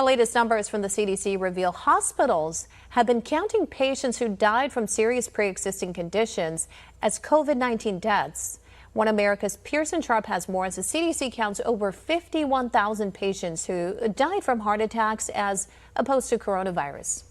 The latest numbers from the CDC reveal hospitals have been counting patients who died from serious pre-existing conditions as COVID-19 deaths. One America's Pearson Sharp has more as the CDC counts over 51,000 patients who died from heart attacks as opposed to coronavirus.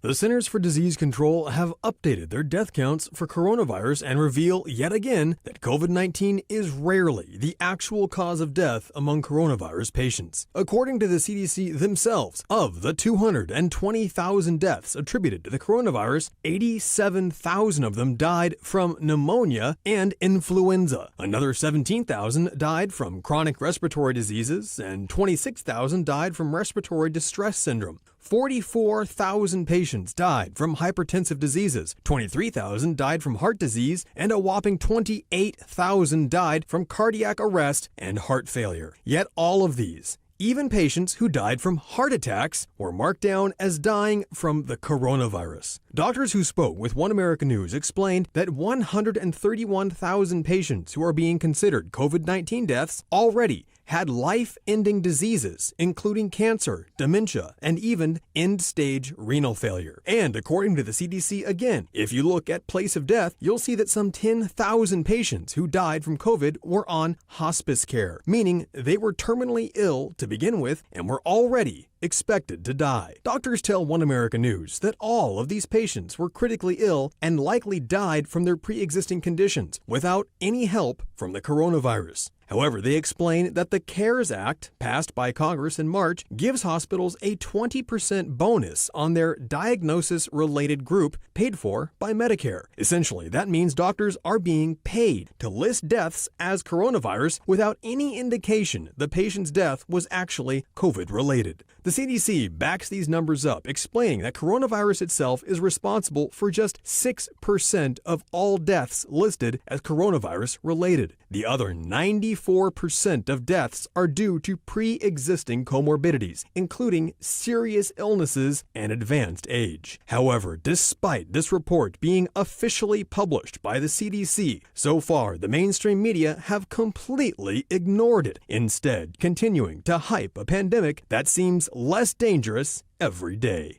The Centers for Disease Control have updated their death counts for coronavirus and reveal yet again that COVID-19 is rarely the actual cause of death among coronavirus patients. According to the CDC themselves, of the 220,000 deaths attributed to the coronavirus, 87,000 of them died from pneumonia and influenza. Another 17,000 died from chronic respiratory diseases, and 26,000 died from respiratory distress syndrome. 44,000 patients died from hypertensive diseases, 23,000 died from heart disease, and a whopping 28,000 died from cardiac arrest and heart failure. Yet all of these, even patients who died from heart attacks, were marked down as dying from the coronavirus. Doctors who spoke with One American News explained that 131,000 patients who are being considered COVID-19 deaths already had life-ending diseases, including cancer, dementia, and even end-stage renal failure. And according to the CDC again, if you look at place of death, you'll see that some 10,000 patients who died from COVID were on hospice care, meaning they were terminally ill to begin with and were already expected to die. Doctors tell One American News that all of these patients were critically ill and likely died from their pre-existing conditions without any help from the coronavirus. However, they explain that the CARES Act, passed by Congress in March, gives hospitals a 20% bonus on their diagnosis-related group paid for by Medicare. Essentially, that means doctors are being paid to list deaths as coronavirus without any indication the patient's death was actually COVID-related. The CDC backs these numbers up, explaining that coronavirus itself is responsible for just 6% of all deaths listed as coronavirus-related. The other 94% of deaths are due to pre-existing comorbidities, including serious illnesses and advanced age. However, despite this report being officially published by the CDC, so far the mainstream media have completely ignored it, instead continuing to hype a pandemic that seems less dangerous every day.